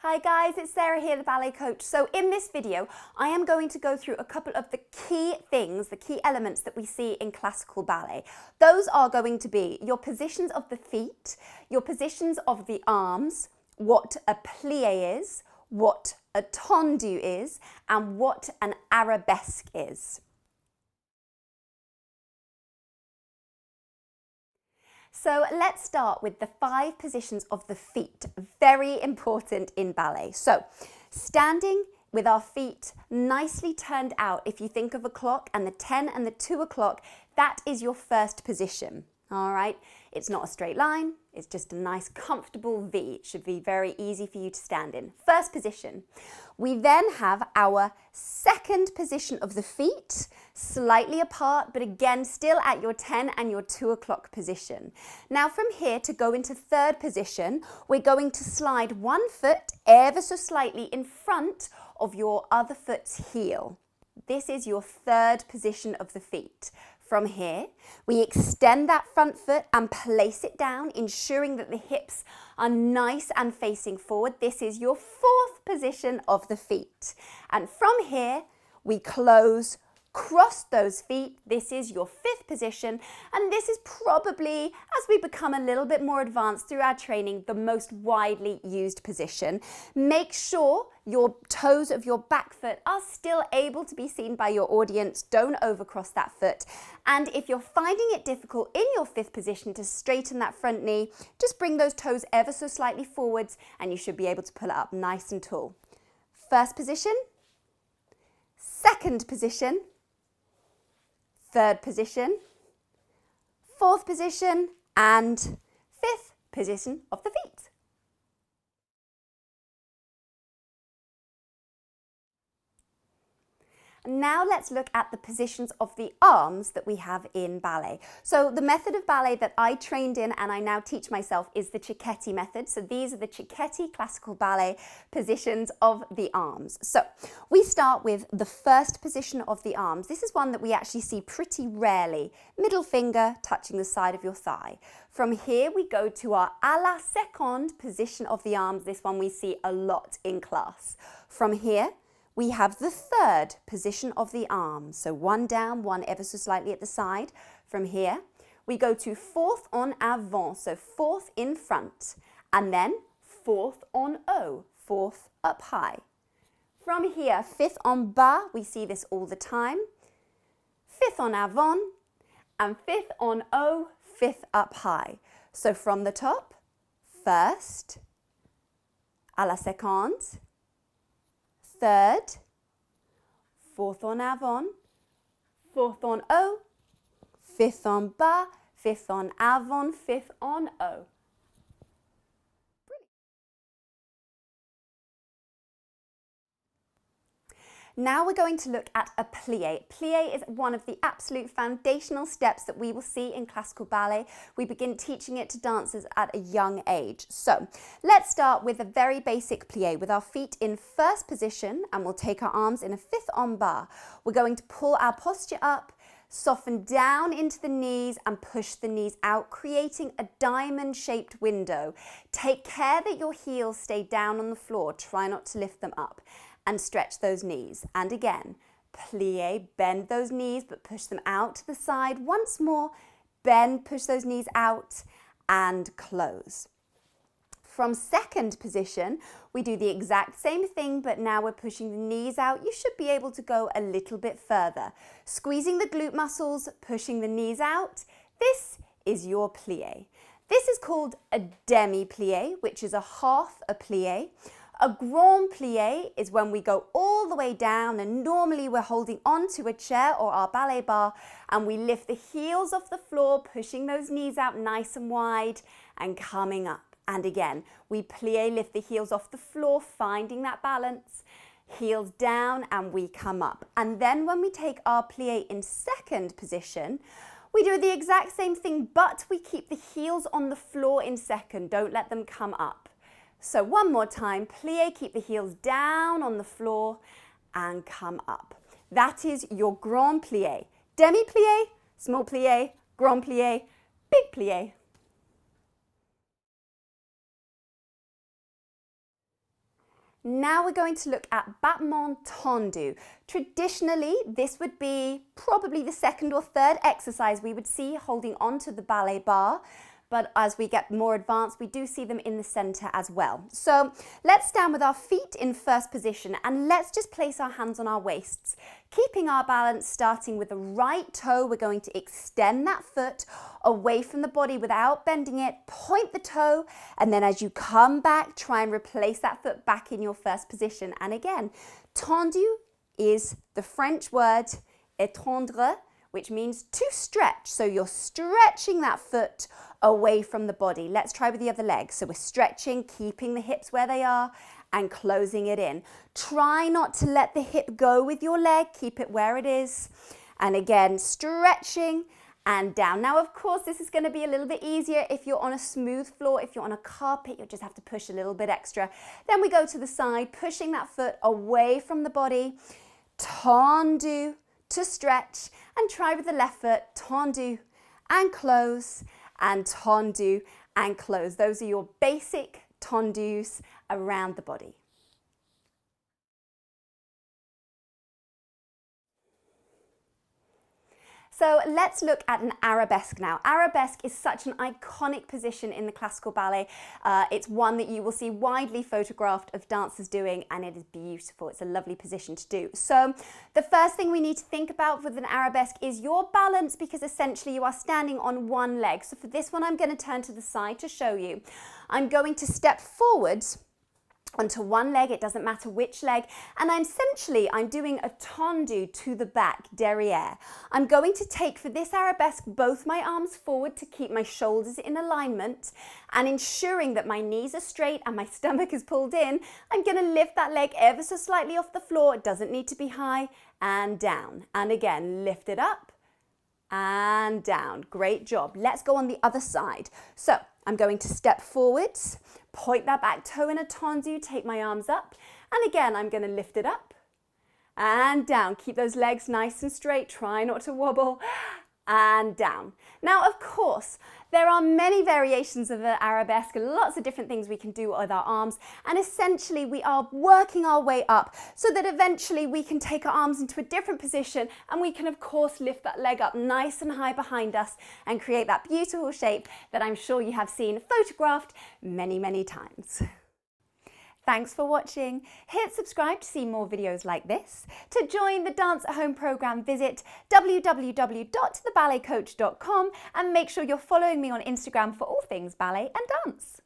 Hi guys, it's Sarah here, the Ballet Coach. So in this video, I am going to go through a couple of the key things, the key elements that we see in classical ballet. Those are going to be your positions of the feet, your positions of the arms, what a plié is, what a tendu is, and what an arabesque is. So let's start with the 5 positions of the feet, very important in ballet. So standing with our feet nicely turned out, if you think of a clock and the 10 and the 2 o'clock, that is your first position. All right, it's not a straight line, it's just a nice comfortable V. It should be very easy for you to stand in. First position. We then have our second position of the feet, slightly apart, but again, still at your 10 and your 2 o'clock position. Now from here to go into third position, we're going to slide one foot ever so slightly in front of your other foot's heel. This is your third position of the feet. From here, we extend that front foot and place it down, ensuring that the hips are nice and facing forward. This is your fourth position of the feet. And from here, we close, cross those feet. This is your fifth position. And this is probably, as we become a little bit more advanced through our training, the most widely used position. Make sure your toes of your back foot are still able to be seen by your audience. Don't overcross that foot. And if you're finding it difficult in your fifth position to straighten that front knee, just bring those toes ever so slightly forwards and you should be able to pull it up nice and tall. First position, second position, third position, fourth position, and fifth position of the feet. Now let's look at the positions of the arms that we have in ballet. So the method of ballet that I trained in and I now teach myself is the Cecchetti method. So these are the Cecchetti classical ballet positions of the arms. So we start with the first position of the arms. This is one that we actually see pretty rarely. Middle finger touching the side of your thigh. From here we go to our à la seconde position of the arms. This one we see a lot in class. From here, we have the third position of the arms. So one down, one ever so slightly at the side. From here, we go to fourth en avant, so fourth in front, and then fourth en haut, fourth up high. From here, fifth en bas, we see this all the time. Fifth en avant, and fifth en haut, fifth up high. So from the top, first, à la seconde, third, fourth en avant, fourth en haut, fifth en bas, fifth en avant, fifth en haut. Now we're going to look at a plié. Plié is one of the absolute foundational steps that we will see in classical ballet. We begin teaching it to dancers at a young age. So let's start with a very basic plié with our feet in first position, and we'll take our arms in a fifth en bas. We're going to pull our posture up, soften down into the knees and push the knees out, creating a diamond-shaped window. Take care that your heels stay down on the floor. Try not to lift them up. And stretch those knees. And again, plié, bend those knees, but push them out to the side. Once more, bend, push those knees out, and close. From second position, we do the exact same thing, but now we're pushing the knees out. You should be able to go a little bit further. Squeezing the glute muscles, pushing the knees out. This is your plié. This is called a demi-plié, which is a half a plié. A grand plié is when we go all the way down and normally we're holding onto a chair or our ballet bar and we lift the heels off the floor, pushing those knees out nice and wide and coming up. And again, we plié, lift the heels off the floor, finding that balance, heels down and we come up. And then when we take our plié in second position, we do the exact same thing, but we keep the heels on the floor in second. Don't let them come up. So one more time, plié, keep the heels down on the floor and come up. That is your grand plié. Demi-plié, small plié, grand plié, big plié. Now we're going to look at Battement Tendu. Traditionally, this would be probably the second or third exercise we would see holding onto the ballet bar. But as we get more advanced, we do see them in the center as well. So let's stand with our feet in first position and let's just place our hands on our waists. Keeping our balance, starting with the right toe, we're going to extend that foot away from the body without bending it, point the toe, and then as you come back, try and replace that foot back in your first position. And again, tendu is the French word étendre, which means to stretch. So you're stretching that foot away from the body. Let's try with the other leg. So we're stretching, keeping the hips where they are and closing it in. Try not to let the hip go with your leg. Keep it where it is. And again, stretching and down. Now, of course, this is going to be a little bit easier if you're on a smooth floor. If you're on a carpet, you'll just have to push a little bit extra. Then we go to the side, pushing that foot away from the body. Tendu to stretch, and try with the left foot, tendu and close, and tendu and close. Those are your basic tendus around the body. So let's look at an arabesque now. Arabesque is such an iconic position in the classical ballet. It's one that you will see widely photographed of dancers doing, and it is beautiful. It's a lovely position to do. So the first thing we need to think about with an arabesque is your balance, because essentially you are standing on one leg. So for this one, I'm going to turn to the side to show you. I'm going to step forwards onto one leg, it doesn't matter which leg, and I'm doing a tendu to the back, derrière. I'm going to take, for this arabesque, both my arms forward to keep my shoulders in alignment, and ensuring that my knees are straight and my stomach is pulled in, I'm going to lift that leg ever so slightly off the floor. It doesn't need to be high, and down. And again, lift it up and down. Great job. Let's go on the other side. So I'm going to step forwards, point that back toe in a tendu, take my arms up, and again, I'm going to lift it up and down. Keep those legs nice and straight. Try not to wobble. And down. Now, of course, there are many variations of the arabesque, lots of different things we can do with our arms, and essentially we are working our way up so that eventually we can take our arms into a different position, and we can of course lift that leg up nice and high behind us and create that beautiful shape that I'm sure you have seen photographed many, many times. Thanks for watching. Hit subscribe to see more videos like this. To join the Dance at Home program, visit www.theballetcoach.com and make sure you're following me on Instagram for all things ballet and dance.